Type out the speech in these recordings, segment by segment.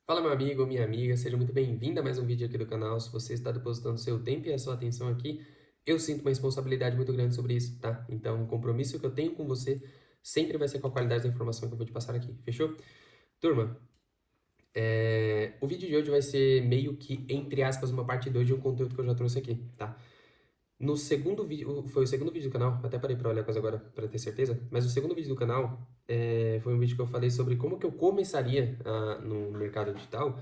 Fala, meu amigo ou minha amiga, seja muito bem-vindo a mais um vídeo aqui do canal. Se você está depositando seu tempo e a sua atenção aqui, eu sinto uma responsabilidade muito grande sobre isso, tá? Então, o compromisso que eu tenho com você sempre vai ser com a qualidade da informação que eu vou te passar aqui, fechou? Turma, o vídeo de hoje vai ser meio que, entre aspas, uma parte 2 de um conteúdo que eu já trouxe aqui, tá? No segundo vídeo, foi o segundo vídeo do canal, até parei pra olhar quase agora pra ter certeza, mas o segundo vídeo do canal foi um vídeo que eu falei sobre como que eu começaria no mercado digital,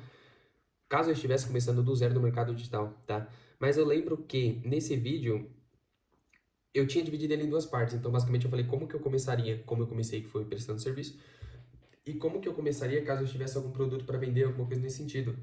caso eu estivesse começando do zero no mercado digital, tá? Mas eu lembro que nesse vídeo eu tinha dividido ele em duas partes. Então, basicamente, eu falei como que eu começaria, como eu comecei, que foi prestando serviço, e como que eu começaria caso eu tivesse algum produto para vender, alguma coisa nesse sentido.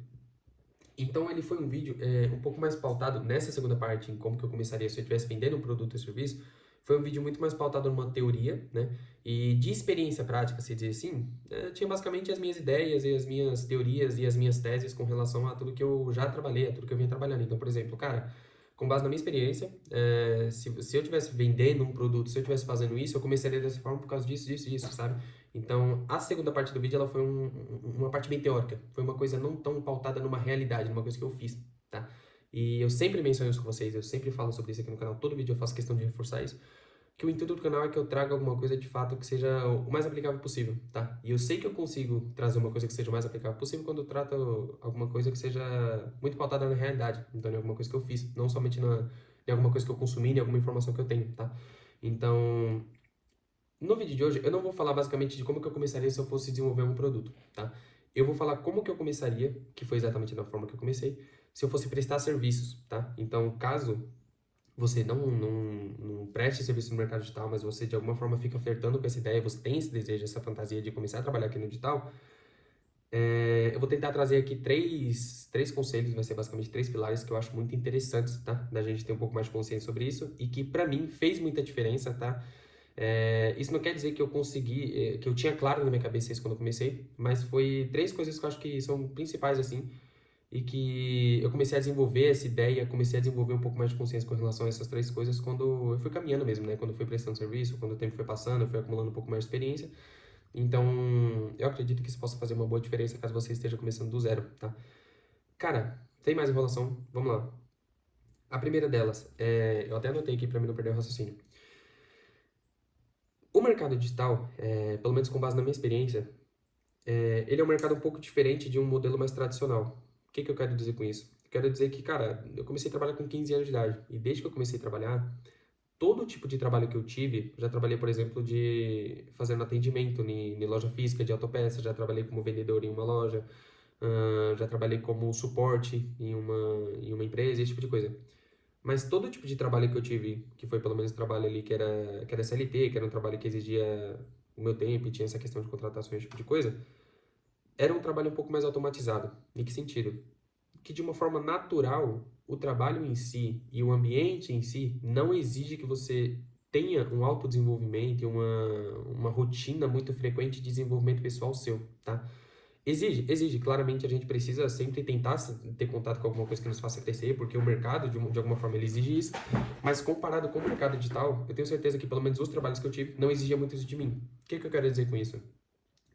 Então, ele foi um vídeo um pouco mais pautado nessa segunda parte, em como que eu começaria se eu estivesse vendendo um produto ou serviço. Foi um vídeo muito mais pautado numa teoria, né? E de experiência prática, se dizer assim, tinha basicamente as minhas ideias e as minhas teorias e as minhas teses com relação a tudo que eu já trabalhei, a tudo que eu vinha trabalhando. Então, por exemplo, cara, com base na minha experiência, se eu estivesse vendendo um produto, se eu estivesse fazendo isso, eu começaria dessa forma por causa disso, disso, disso, sabe? Então, a segunda parte do vídeo, ela foi uma parte bem teórica. Foi uma coisa não tão pautada numa realidade, numa coisa que eu fiz, tá? E eu sempre menciono isso com vocês, eu sempre falo sobre isso aqui no canal. Todo vídeo eu faço questão de reforçar isso. Que o intuito do canal é que eu traga alguma coisa de fato que seja o mais aplicável possível, tá? E eu sei que eu consigo trazer uma coisa que seja o mais aplicável possível quando eu trato alguma coisa que seja muito pautada na realidade. Então, em alguma coisa que eu fiz, não somente em alguma coisa que eu consumi, em alguma informação que eu tenho, tá? Então, no vídeo de hoje, eu não vou falar basicamente de como que eu começaria se eu fosse desenvolver um produto, tá? Eu vou falar como que eu começaria, que foi exatamente da forma que eu comecei, se eu fosse prestar serviços, tá? Então, caso você não preste serviço no mercado digital, mas você de alguma forma fica flertando com essa ideia, você tem esse desejo, essa fantasia de começar a trabalhar aqui no digital, eu vou tentar trazer aqui três conselhos, vai ser basicamente três pilares que eu acho muito interessantes, tá? Da gente ter um pouco mais de consciência sobre isso e que pra mim fez muita diferença, tá? Isso não quer dizer que eu consegui, que eu tinha claro na minha cabeça isso quando eu comecei, mas foi três coisas que eu acho que são principais, assim, e que eu comecei a desenvolver essa ideia, comecei a desenvolver um pouco mais de consciência com relação a essas três coisas quando eu fui caminhando mesmo, né? Quando eu fui prestando serviço, quando o tempo foi passando, eu fui acumulando um pouco mais de experiência. Então, eu acredito que isso possa fazer uma boa diferença caso você esteja começando do zero, tá? Cara, sem mais enrolação, vamos lá. A primeira delas, eu até anotei aqui para mim não perder o raciocínio. O mercado digital, pelo menos com base na minha experiência, ele é um mercado um pouco diferente de um modelo mais tradicional. O que que eu quero dizer com isso? Quero dizer que, cara, eu comecei a trabalhar com 15 anos de idade. E desde que eu comecei a trabalhar, todo tipo de trabalho que eu tive, já trabalhei, por exemplo, de fazendo atendimento em loja física de autopeças, já trabalhei como vendedor em uma loja, já trabalhei como suporte em uma empresa, esse tipo de coisa. Mas todo tipo de trabalho que eu tive, que foi pelo menos trabalho ali que era CLT, que era um trabalho que exigia o meu tempo e tinha essa questão de contratações, esse tipo de coisa, era um trabalho um pouco mais automatizado. Em que sentido? Que de uma forma natural, o trabalho em si e o ambiente em si não exige que você tenha um autodesenvolvimento e uma rotina muito frequente de desenvolvimento pessoal seu, tá? Exige, claramente a gente precisa sempre tentar ter contato com alguma coisa que nos faça crescer, porque o mercado, de alguma forma, ele exige isso, mas comparado com o mercado digital, eu tenho certeza que pelo menos os trabalhos que eu tive não exigia muito isso de mim. O que que eu quero dizer com isso?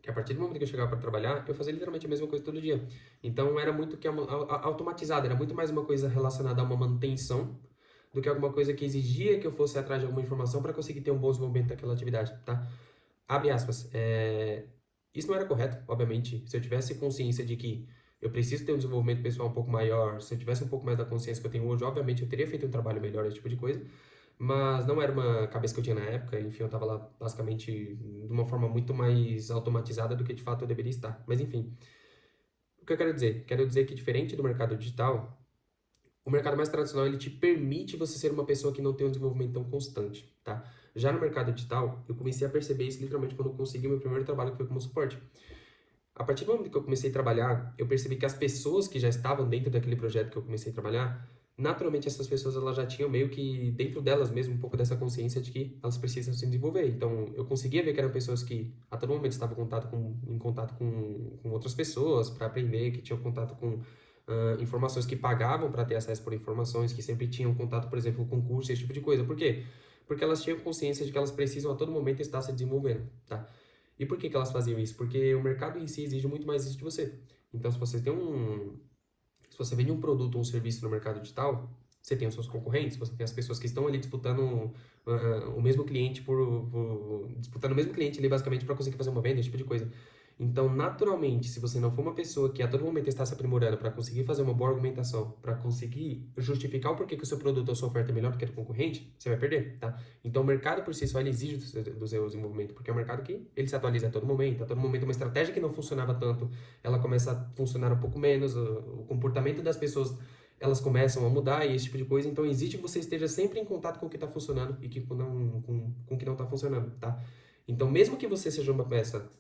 Que a partir do momento que eu chegava para trabalhar, eu fazia literalmente a mesma coisa todo dia. Então era muito que automatizado, era muito mais uma coisa relacionada a uma manutenção do que alguma coisa que exigia que eu fosse atrás de alguma informação para conseguir ter um bom desenvolvimento daquela atividade, tá? Abre aspas. Isso não era correto, obviamente. Se eu tivesse consciência de que eu preciso ter um desenvolvimento pessoal um pouco maior, se eu tivesse um pouco mais da consciência que eu tenho hoje, obviamente eu teria feito um trabalho melhor, esse tipo de coisa. Mas não era uma cabeça que eu tinha na época, enfim, eu estava lá basicamente de uma forma muito mais automatizada do que de fato eu deveria estar. Mas enfim, o que eu quero dizer? Quero dizer que diferente do mercado digital, o mercado mais tradicional ele te permite você ser uma pessoa que não tem um desenvolvimento tão constante, tá? Já no mercado digital, eu comecei a perceber isso literalmente quando eu consegui meu primeiro trabalho que foi como suporte. A partir do momento que eu comecei a trabalhar, eu percebi que as pessoas que já estavam dentro daquele projeto que eu comecei a trabalhar, naturalmente essas pessoas elas já tinham meio que dentro delas mesmo um pouco dessa consciência de que elas precisam se desenvolver. Então, eu conseguia ver que eram pessoas que a todo momento estavam em contato com outras pessoas para aprender, que tinham contato com informações que pagavam para ter acesso por informações, que sempre tinham contato, por exemplo, com curso, esse tipo de coisa. Por quê? Porque elas tinham consciência de que elas precisam a todo momento estar se desenvolvendo, tá? E por que que elas faziam isso? Porque o mercado em si exige muito mais isso de você. Então, se você vende um produto ou um serviço no mercado digital, você tem os seus concorrentes, você tem as pessoas que estão ali disputando o mesmo cliente disputando o mesmo cliente ali basicamente para conseguir fazer uma venda, esse tipo de coisa. Então, naturalmente, se você não for uma pessoa que a todo momento está se aprimorando para conseguir fazer uma boa argumentação, para conseguir justificar o porquê que o seu produto ou sua oferta é melhor do que a do concorrente, você vai perder, tá? Então, o mercado por si só ele exige do seu desenvolvimento, porque é um mercado que ele se atualiza a todo momento uma estratégia que não funcionava tanto, ela começa a funcionar um pouco menos, o comportamento das pessoas elas começam a mudar e esse tipo de coisa, então exige que você esteja sempre em contato com o que está funcionando e com o que não está funcionando, tá? Então, mesmo que você seja uma peça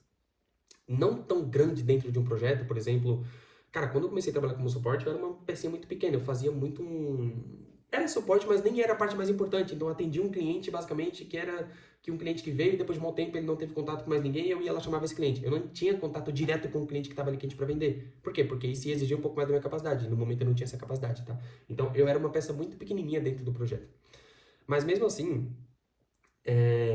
não tão grande dentro de um projeto, por exemplo, cara, quando eu comecei a trabalhar como suporte, eu era uma pecinha muito pequena, eu fazia muito Era suporte, mas nem era a parte mais importante, então eu atendia um cliente, basicamente, que um cliente que veio e depois de um tempo ele não teve contato com mais ninguém e eu ia lá chamava esse cliente. Eu não tinha contato direto com o cliente que estava ali quente para vender. Por quê? Porque isso exigia um pouco mais da minha capacidade, no momento eu não tinha essa capacidade, tá? Então eu era uma peça muito pequenininha dentro do projeto. Mas mesmo assim,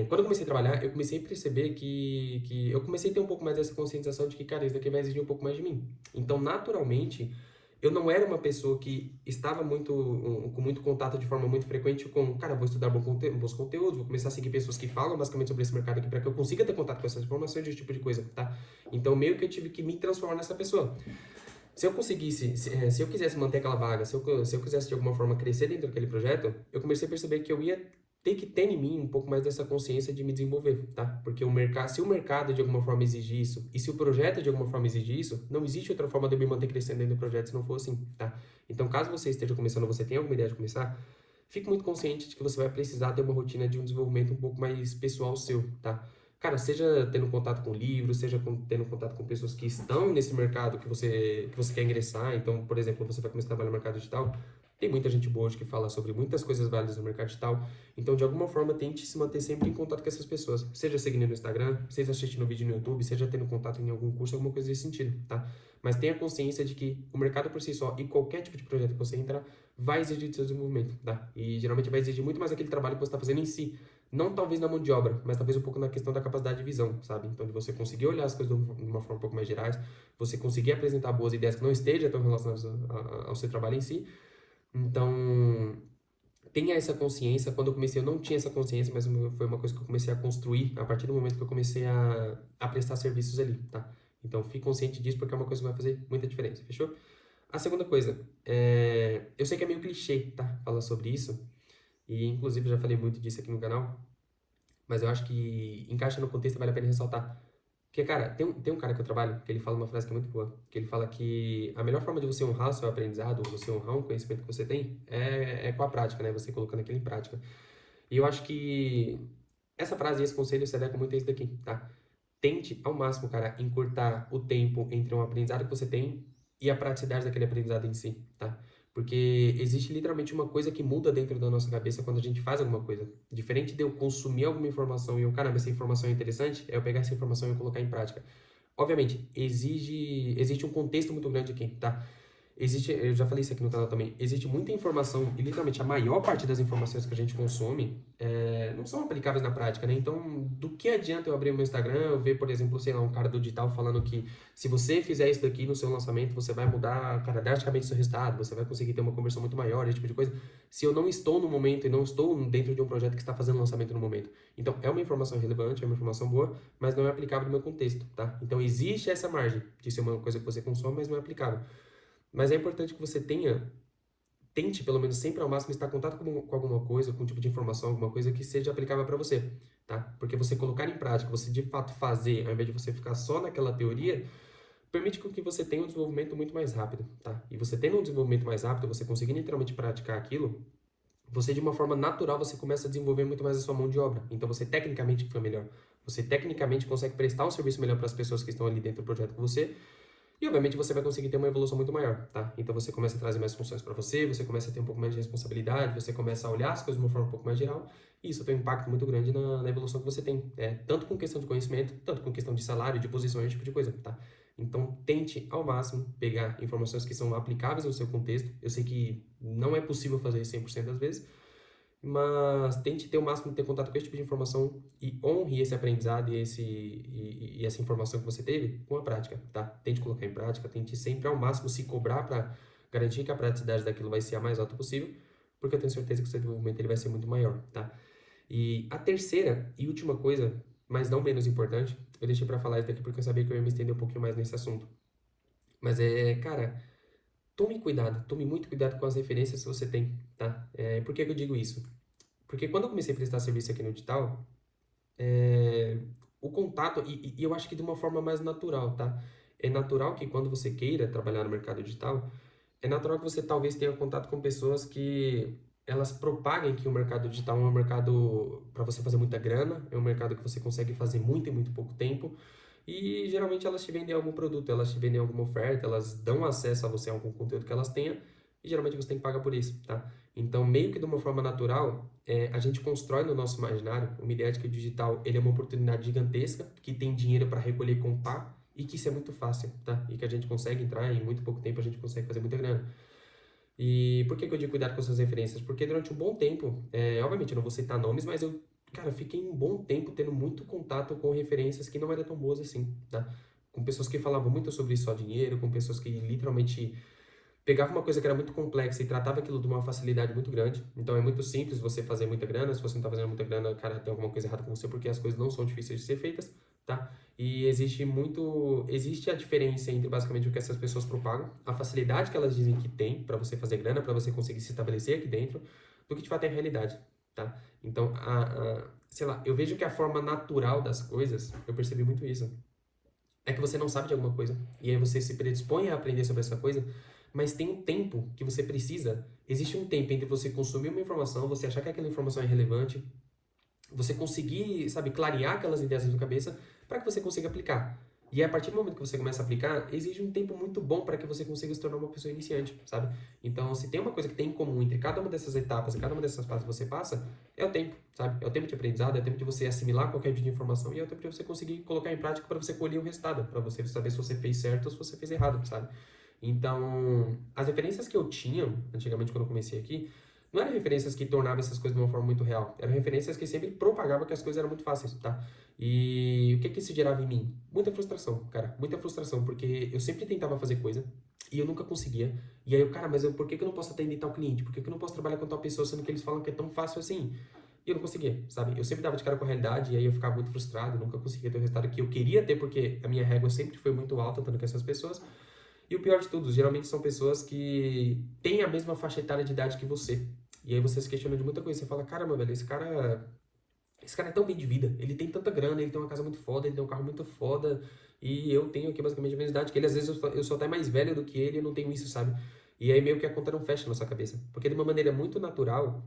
quando eu comecei a trabalhar, eu comecei a perceber que eu comecei a ter um pouco mais dessa conscientização de que, cara, isso daqui vai exigir um pouco mais de mim. Então, naturalmente, eu não era uma pessoa que estava com muito contato de forma muito frequente com, cara, vou estudar bons conteúdos, vou começar a seguir pessoas que falam basicamente sobre esse mercado aqui para que eu consiga ter contato com essas informações, esse tipo de coisa, tá? Então, meio que eu tive que me transformar nessa pessoa. Se eu conseguisse, se eu quisesse manter aquela vaga, se eu quisesse de alguma forma crescer dentro daquele projeto, eu comecei a perceber que eu ia ter que ter em mim um pouco mais dessa consciência de me desenvolver, tá? Porque se o mercado de alguma forma exigir isso, e se o projeto de alguma forma exigir isso, não existe outra forma de eu me manter crescendo dentro do projeto se não for assim, tá? Então, caso você esteja começando, você tenha alguma ideia de começar, fique muito consciente de que você vai precisar ter uma rotina de um desenvolvimento um pouco mais pessoal seu, tá? Cara, seja tendo contato com livros, seja tendo contato com pessoas que estão nesse mercado que você quer ingressar. Então, por exemplo, você vai começar a trabalhar no mercado digital, tem muita gente boa hoje que fala sobre muitas coisas válidas no mercado digital. Então, de alguma forma, tente se manter sempre em contato com essas pessoas. Seja seguindo no Instagram, seja assistindo vídeo no YouTube, seja tendo contato em algum curso, alguma coisa desse sentido, tá? Mas tenha consciência de que o mercado por si só e qualquer tipo de projeto que você entrar vai exigir do seu desenvolvimento, tá? E geralmente vai exigir muito mais aquele trabalho que você está fazendo em si. Não talvez na mão de obra, mas talvez um pouco na questão da capacidade de visão, sabe? Então, de você conseguir olhar as coisas de uma forma um pouco mais gerais, você conseguir apresentar boas ideias que não estejam tão relacionadas ao seu trabalho em si. Então, tenha essa consciência. Quando eu comecei, eu não tinha essa consciência, mas foi uma coisa que eu comecei a construir a partir do momento que eu comecei a prestar serviços ali, tá? Então, fique consciente disso, porque é uma coisa que vai fazer muita diferença, fechou? A segunda coisa, eu sei que é meio clichê, tá? Falar sobre isso, e inclusive já falei muito disso aqui no canal, mas eu acho que encaixa no contexto e vale a pena ressaltar. Porque, cara, tem um cara que eu trabalho que ele fala uma frase que é muito boa, que ele fala que a melhor forma de você honrar o seu aprendizado, ou você honrar um conhecimento que você tem, é com a prática, né? Você colocando aquilo em prática. E eu acho que essa frase e esse conselho se adequa muito a isso daqui, tá? Tente ao máximo, cara, encurtar o tempo entre um aprendizado que você tem e a praticidade daquele aprendizado em si, tá? Porque existe literalmente uma coisa que muda dentro da nossa cabeça quando a gente faz alguma coisa. Diferente de eu consumir alguma informação e eu, caramba, essa informação é interessante, é eu pegar essa informação e colocar em prática. Obviamente, existe um contexto muito grande aqui, tá? Eu já falei isso aqui no canal também, existe muita informação, e literalmente a maior parte das informações que a gente consome não são aplicáveis na prática, né? Então, do que adianta eu abrir o meu Instagram, eu ver, por exemplo, sei lá, um cara do digital falando que se você fizer isso daqui no seu lançamento, você vai mudar, cara, drasticamente o seu resultado, você vai conseguir ter uma conversão muito maior, esse tipo de coisa, se eu não estou no momento e não estou dentro de um projeto que está fazendo lançamento no momento. Então, é uma informação relevante, é uma informação boa, mas não é aplicável no meu contexto, tá? Então, existe essa margem de ser uma coisa que você consome, mas não é aplicável. Mas é importante que você tente pelo menos sempre ao máximo estar em contato com alguma coisa, com um tipo de informação, alguma coisa que seja aplicável para você, tá? Porque você colocar em prática, você de fato fazer, ao invés de você ficar só naquela teoria, permite que você tenha um desenvolvimento muito mais rápido, tá? E você tendo um desenvolvimento mais rápido, você conseguindo literalmente praticar aquilo, você de uma forma natural, você começa a desenvolver muito mais a sua mão de obra. Então você tecnicamente fica melhor. Você tecnicamente consegue prestar um serviço melhor para as pessoas que estão ali dentro do projeto com você e, obviamente, você vai conseguir ter uma evolução muito maior, tá? Então, você começa a trazer mais funções para você, você começa a ter um pouco mais de responsabilidade, você começa a olhar as coisas de uma forma um pouco mais geral, e isso tem um impacto muito grande na evolução que você tem, tanto com questão de conhecimento, tanto com questão de salário, de posições, esse tipo de coisa, tá? Então, tente ao máximo pegar informações que são aplicáveis no seu contexto. Eu sei que não é possível fazer isso 100% das vezes, mas tente ter o máximo de ter contato com esse tipo de informação e honre esse aprendizado e essa informação que você teve com a prática, tá? Tente colocar em prática, tente sempre ao máximo se cobrar para garantir que a praticidade daquilo vai ser a mais alta possível, porque eu tenho certeza que o seu desenvolvimento ele vai ser muito maior, tá? E a terceira e última coisa, mas não menos importante, eu deixei para falar isso daqui porque eu sabia que eu ia me estender um pouquinho mais nesse assunto. Mas cara, tome muito cuidado com as referências que você tem, tá? Por que que eu digo isso? Porque quando eu comecei a prestar serviço aqui no digital, o contato, e eu acho que de uma forma mais natural, tá? É natural que quando você queira trabalhar no mercado digital, é natural que você talvez tenha contato com pessoas que elas propaguem que o mercado digital é um mercado para você fazer muita grana, é um mercado que você consegue fazer muito em muito pouco tempo, e geralmente elas te vendem algum produto, elas te vendem alguma oferta, elas dão acesso a você a algum conteúdo que elas tenham, e geralmente você tem que pagar por isso, tá? Então, meio que de uma forma natural, a gente constrói no nosso imaginário uma ideia de que o digital ele é uma oportunidade gigantesca, que tem dinheiro para recolher e comprar, e que isso é muito fácil, tá? E que a gente consegue entrar e em muito pouco tempo a gente consegue fazer muita grana. E por que que eu digo cuidado com essas referências? Porque durante um bom tempo, obviamente eu não vou citar nomes, mas eu, cara, fiquei um bom tempo tendo muito contato com referências que não eram tão boas assim, tá? Com pessoas que falavam muito sobre só dinheiro, com pessoas que literalmente pegava uma coisa que era muito complexa e tratava aquilo de uma facilidade muito grande. Então é muito simples você fazer muita grana. Se você não está fazendo muita grana, cara, tem alguma coisa errada com você, porque as coisas não são difíceis de ser feitas, tá? E existe a diferença entre basicamente o que essas pessoas propagam, a facilidade que elas dizem que tem para você fazer grana, para você conseguir se estabelecer aqui dentro, do que de fato é a realidade, tá? Então, sei lá, eu vejo que a forma natural das coisas, eu percebi muito isso, é que você não sabe de alguma coisa. E aí você se predispõe a aprender sobre essa coisa, mas tem um tempo que você precisa. Existe um tempo entre você consumir uma informação, você achar que aquela informação é relevante, você conseguir, sabe, clarear aquelas ideias na sua cabeça para que você consiga aplicar. E a partir do momento que você começa a aplicar, exige um tempo muito bom para que você consiga se tornar uma pessoa iniciante, sabe? Então, se tem uma coisa que tem em comum entre cada uma dessas etapas e cada uma dessas fases que você passa, é o tempo, sabe? É o tempo de aprendizado, é o tempo de você assimilar qualquer tipo de informação e é o tempo de você conseguir colocar em prática para você colher o resultado, para você saber se você fez certo ou se você fez errado, sabe? Então, as referências que eu tinha antigamente quando eu comecei aqui, não eram referências que tornavam essas coisas de uma forma muito real. Eram referências que sempre propagavam que as coisas eram muito fáceis, tá? E o que que isso gerava em mim? Muita frustração, cara. Muita frustração, porque eu sempre tentava fazer coisa e eu nunca conseguia. E aí eu, cara, mas por que que eu não posso atender tal cliente? Por que que eu não posso trabalhar com tal pessoa, sendo que eles falam que é tão fácil assim? E eu não conseguia, sabe? Eu sempre dava de cara com a realidade e aí eu ficava muito frustrado, nunca conseguia ter o resultado que eu queria ter, porque a minha régua sempre foi muito alta, tanto que essas pessoas. E o pior de tudo, geralmente são pessoas que têm a mesma faixa etária de idade que você. E aí você se questiona de muita coisa. Você fala, caramba, velho, esse cara é tão bem de vida. Ele tem tanta grana, ele tem uma casa muito foda, ele tem um carro muito foda. E eu tenho aqui basicamente a mesma idade que ele. Às vezes eu sou até mais velho do que ele e eu não tenho isso, sabe? E aí meio que a conta não fecha na sua cabeça. Porque de uma maneira muito natural,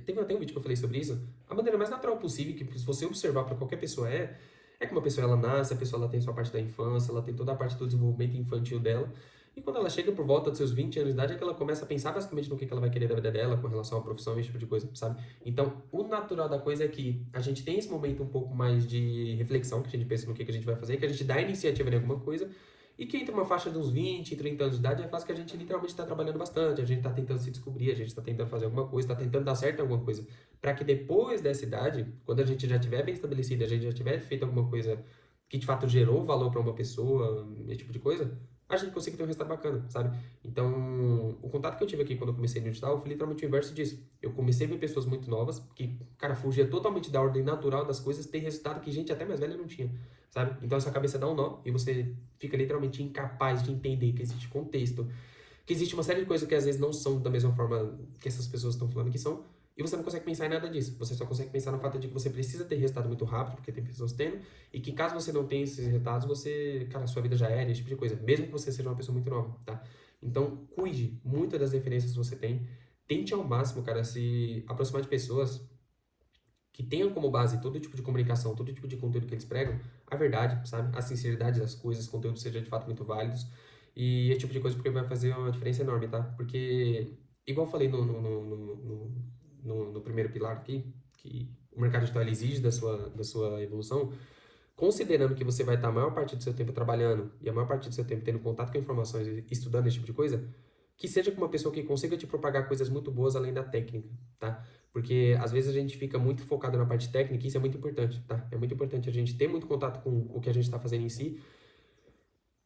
teve até um vídeo que eu falei sobre isso. A maneira mais natural possível, que se você observar para qualquer pessoa é que uma pessoa ela nasce, a pessoa ela tem sua parte da infância, ela tem toda a parte do desenvolvimento infantil dela. E quando ela chega por volta dos seus 20 anos de idade, é que ela começa a pensar basicamente no que ela vai querer da vida dela, com relação à profissão, esse tipo de coisa, sabe? Então, o natural da coisa é que a gente tem esse momento um pouco mais de reflexão, que a gente pensa no que a gente vai fazer, que a gente dá iniciativa em alguma coisa, e que entre uma faixa de uns 20, 30 anos de idade é a fase que a gente literalmente está trabalhando bastante, a gente está tentando se descobrir, a gente está tentando fazer alguma coisa, está tentando dar certo em alguma coisa, para que depois dessa idade, quando a gente já tiver bem estabelecido, a gente já tiver feito alguma coisa que de fato gerou valor para uma pessoa, esse tipo de coisa, a gente consiga ter um resultado bacana, sabe? Então, o contato que eu tive aqui quando eu comecei no digital foi literalmente o inverso disso. Eu comecei a ver pessoas muito novas, que, cara, fugia totalmente da ordem natural das coisas, ter resultado que gente até mais velha não tinha, sabe? Então, a sua cabeça dá um nó e você fica literalmente incapaz de entender que existe contexto, que existe uma série de coisas que às vezes não são da mesma forma que essas pessoas estão falando que são, e você não consegue pensar em nada disso. Você só consegue pensar no fato de que você precisa ter resultado muito rápido, porque tem pessoas tendo, e que caso você não tenha esses resultados, você, cara, sua vida já era, esse tipo de coisa, mesmo que você seja uma pessoa muito nova, tá? Então, cuide muito das referências que você tem. Tente ao máximo, cara, se aproximar de pessoas que tenham como base todo tipo de comunicação, todo tipo de conteúdo que eles pregam, a verdade, sabe? A sinceridade das coisas, conteúdos sejam de fato muito válidos. E esse tipo de coisa porque vai fazer uma diferença enorme, tá? Porque, igual eu falei no primeiro pilar aqui, que o mercado digital ele exige da sua evolução, considerando que você vai estar a maior parte do seu tempo trabalhando e a maior parte do seu tempo tendo contato com informações e estudando esse tipo de coisa, que seja com uma pessoa que consiga te propagar coisas muito boas além da técnica, tá? Porque às vezes a gente fica muito focado na parte técnica e isso é muito importante, tá? É muito importante a gente ter muito contato com o que a gente está fazendo em si.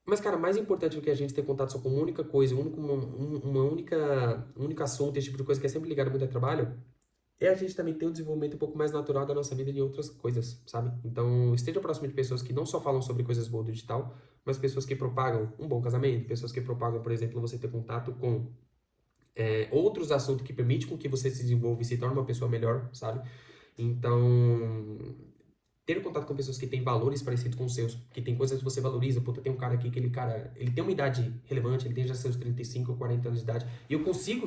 Mas, cara, mais importante do que a gente ter contato só com uma única coisa, um único assunto, esse tipo de coisa que é sempre ligado muito ao trabalho, é a gente também ter um desenvolvimento um pouco mais natural da nossa vida em outras coisas, sabe? Então, esteja próximo de pessoas que não só falam sobre coisas boas do digital, mas pessoas que propagam um bom casamento, pessoas que propagam, por exemplo, você ter contato com outros assuntos que permitem com que você se desenvolva e se torne uma pessoa melhor, sabe? Então, ter contato com pessoas que têm valores parecidos com os seus, que tem coisas que você valoriza. Puta, tem um cara aqui que ele tem uma idade relevante, ele tem já seus 35 ou 40 anos de idade, e eu consigo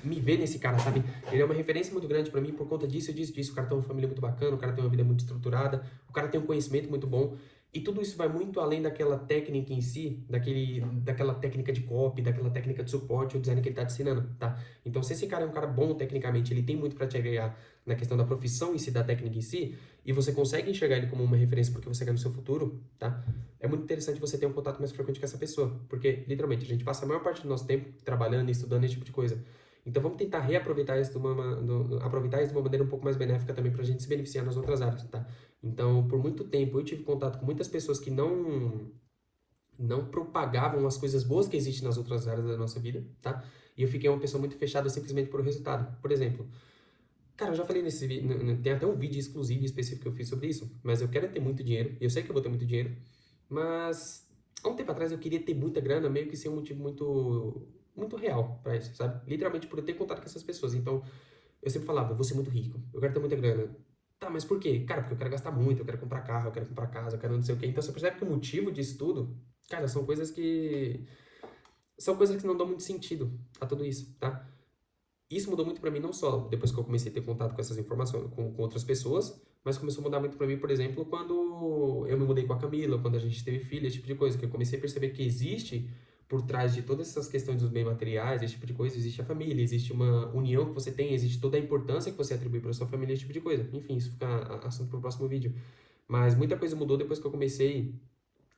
me ver nesse cara, sabe? Ele é uma referência muito grande pra mim por conta disso, eu disse disso. O cara tem uma família muito bacana, o cara tem uma vida muito estruturada, o cara tem um conhecimento muito bom. E tudo isso vai muito além daquela técnica em si, daquela técnica de copy, daquela técnica de suporte ou design que ele está te ensinando, tá? Então, se esse cara é um cara bom tecnicamente, ele tem muito para te agregar na questão da profissão em si, da técnica em si, e você consegue enxergar ele como uma referência porque você quer no seu futuro, tá? É muito interessante você ter um contato mais frequente com essa pessoa, porque, literalmente, a gente passa a maior parte do nosso tempo trabalhando e estudando esse tipo de coisa. Então, vamos tentar reaproveitar isso aproveitar isso de uma maneira um pouco mais benéfica também para a gente se beneficiar nas outras áreas, tá? Então, por muito tempo, eu tive contato com muitas pessoas que não propagavam as coisas boas que existem nas outras áreas da nossa vida, tá? E eu fiquei uma pessoa muito fechada simplesmente por resultado. Por exemplo, cara, eu já falei nesse vídeo, tem até um vídeo exclusivo e específico que eu fiz sobre isso, mas eu quero ter muito dinheiro, e eu sei que eu vou ter muito dinheiro, mas há um tempo atrás eu queria ter muita grana, meio que ser um motivo muito real pra isso, sabe? Literalmente por eu ter contato com essas pessoas. Então, eu sempre falava, eu vou ser muito rico, eu quero ter muita grana. Tá, mas por quê? Cara, porque eu quero gastar muito, eu quero comprar carro, eu quero comprar casa, eu quero não sei o quê. Então você percebe que o motivo disso tudo, cara, são coisas que não dão muito sentido a tudo isso, tá? Isso mudou muito pra mim não só depois que eu comecei a ter contato com essas informações, com outras pessoas, mas começou a mudar muito pra mim, por exemplo, quando eu me mudei com a Camila, quando a gente teve filha, esse tipo de coisa, que eu comecei a perceber que existe por trás de todas essas questões dos bens materiais, esse tipo de coisa, existe a família, existe uma união que você tem, existe toda a importância que você atribui para sua família, esse tipo de coisa. Enfim, isso fica assunto para o próximo vídeo. Mas muita coisa mudou depois que eu comecei,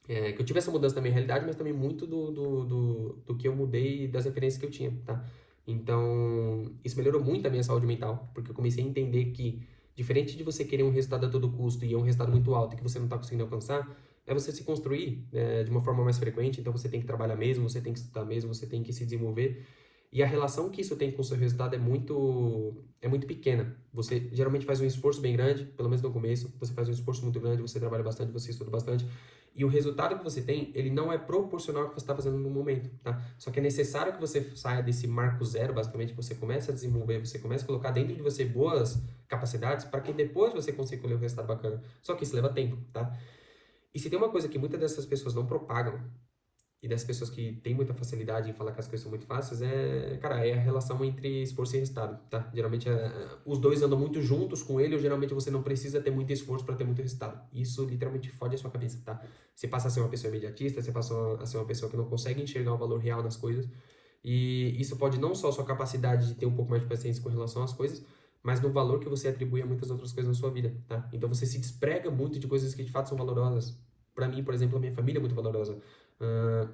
que eu tive essa mudança da minha realidade, mas também muito do que eu mudei das referências que eu tinha, tá? Então, isso melhorou muito a minha saúde mental, porque eu comecei a entender que, diferente de você querer um resultado a todo custo e é um resultado muito alto e que você não está conseguindo alcançar, é você se construir de uma forma mais frequente. Então, você tem que trabalhar mesmo, você tem que estudar mesmo, você tem que se desenvolver. E a relação que isso tem com o seu resultado é muito pequena. Você geralmente faz um esforço bem grande, pelo menos no começo, você faz um esforço muito grande, você trabalha bastante, você estuda bastante, e o resultado que você tem, ele não é proporcional ao que você está fazendo no momento, tá? Só que é necessário que você saia desse marco zero, basicamente, que você comece a desenvolver, você comece a colocar dentro de você boas capacidades para que depois você consiga colher um resultado bacana. Só que isso leva tempo, tá? E se tem uma coisa que muitas dessas pessoas não propagam, e das pessoas que têm muita facilidade em falar que as coisas são muito fáceis, cara, é a relação entre esforço e resultado, tá? Geralmente os dois andam muito juntos com ele, ou geralmente você não precisa ter muito esforço para ter muito resultado. Isso literalmente fode a sua cabeça, tá? Você passa a ser uma pessoa imediatista, você passa a ser uma pessoa que não consegue enxergar o valor real nas coisas, e isso pode não só a sua capacidade de ter um pouco mais de paciência com relação às coisas, mas no valor que você atribui a muitas outras coisas na sua vida, tá? Então você se desprega muito de coisas que de fato são valorosas. Para mim, por exemplo, a minha família é muito valorosa.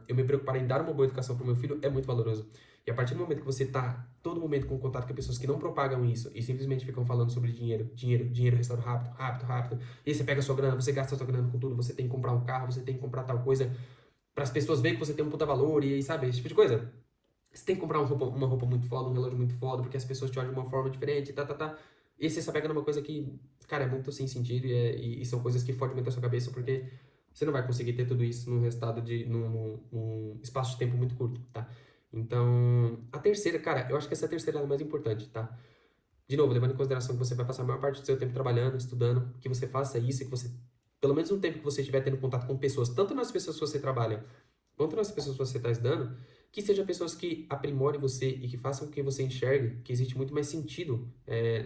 Eu me preocupar em dar uma boa educação para o meu filho é muito valoroso. E a partir do momento que você está todo momento com contato com pessoas que não propagam isso e simplesmente ficam falando sobre dinheiro, dinheiro, dinheiro, resultado rápido, rápido, rápido, e aí você pega a sua grana, você gasta a sua grana com tudo, você tem que comprar um carro, você tem que comprar tal coisa, para as pessoas verem que você tem um puta valor e aí, sabe, esse tipo de coisa. Você tem que comprar uma roupa muito foda, um relógio muito foda, porque as pessoas te olham de uma forma diferente, tá, tá, tá. E aí você se apega numa coisa que, cara, é muito sem sentido e são coisas que fodem muito a sua cabeça, porque você não vai conseguir ter tudo isso num espaço de tempo muito curto, tá? Então, a terceira, cara, eu acho que essa terceira é a mais importante, tá? De novo, levando em consideração que você vai passar a maior parte do seu tempo trabalhando, estudando, que você faça isso e que você, pelo menos no tempo que você estiver tendo contato com pessoas, tanto nas pessoas que você trabalha, quanto nas pessoas que você está estudando, que sejam pessoas que aprimorem você e que façam com que você enxergue que existe muito mais sentido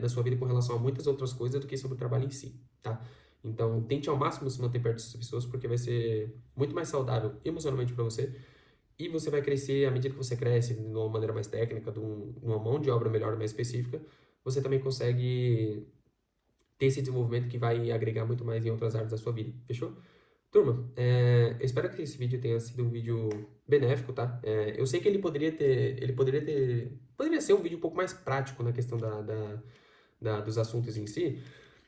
na sua vida com relação a muitas outras coisas do que sobre o trabalho em si, tá? Então, tente ao máximo se manter perto dessas pessoas, porque vai ser muito mais saudável emocionalmente para você e você vai crescer à medida que você cresce de uma maneira mais técnica, de uma mão de obra melhor, mais específica, você também consegue ter esse desenvolvimento que vai agregar muito mais em outras áreas da sua vida, fechou? Turma, eu espero que esse vídeo tenha sido um vídeo benéfico, tá? Eu sei que ele poderia ser um vídeo um pouco mais prático na questão dos assuntos em si.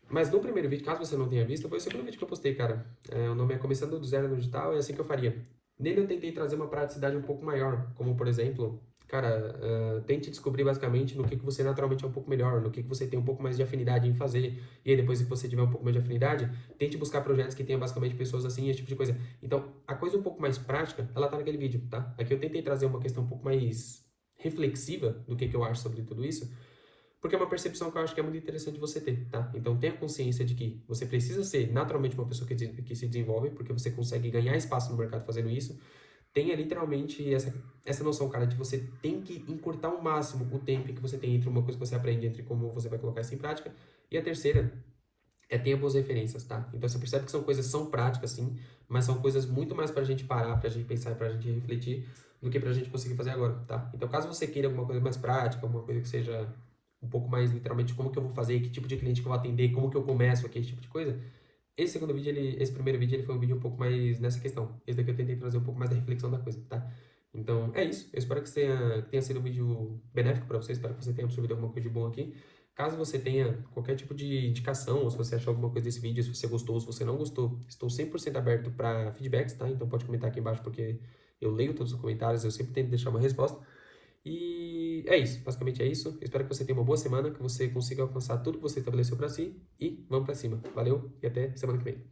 Mas no primeiro vídeo, caso você não tenha visto, foi o segundo vídeo que eu postei, cara. O nome é Começando do Zero no Digital, é assim que eu faria. Nele eu tentei trazer uma praticidade um pouco maior, como por exemplo, cara, tente descobrir basicamente no que você naturalmente é um pouco melhor, no que você tem um pouco mais de afinidade em fazer, e aí depois que você tiver um pouco mais de afinidade, tente buscar projetos que tenham basicamente pessoas assim, esse tipo de coisa. Então, a coisa um pouco mais prática, ela tá naquele vídeo, tá? Aqui eu tentei trazer uma questão um pouco mais reflexiva do que eu acho sobre tudo isso, porque é uma percepção que eu acho que é muito interessante você ter, tá? Então tenha consciência de que você precisa ser naturalmente uma pessoa que se desenvolve, porque você consegue ganhar espaço no mercado fazendo isso. Tenha literalmente essa noção, cara, de você tem que encurtar ao máximo o tempo que você tem entre uma coisa que você aprende, entre como você vai colocar isso em prática. E a terceira tenha boas referências, tá? Então você percebe que são práticas, sim, mas são coisas muito mais pra gente parar, pra gente pensar, pra gente refletir, do que pra gente conseguir fazer agora, tá? Então caso você queira alguma coisa mais prática, alguma coisa que seja um pouco mais literalmente como que eu vou fazer, que tipo de cliente que eu vou atender, como que eu começo aqui, esse tipo de coisa, esse primeiro vídeo, ele foi um vídeo um pouco mais nessa questão. Esse daqui eu tentei trazer um pouco mais da reflexão da coisa, tá? Então, é isso. Eu espero que tenha sido um vídeo benéfico para você. Espero que você tenha absorvido alguma coisa de bom aqui. Caso você tenha qualquer tipo de indicação, ou se você achou alguma coisa desse vídeo, se você gostou, ou se você não gostou, estou 100% aberto para feedbacks, tá? Então pode comentar aqui embaixo, porque eu leio todos os comentários, eu sempre tento deixar uma resposta. E é isso, basicamente é isso. Espero que você tenha uma boa semana, que você consiga alcançar tudo que você estabeleceu para si e vamos para cima. Valeu e até semana que vem.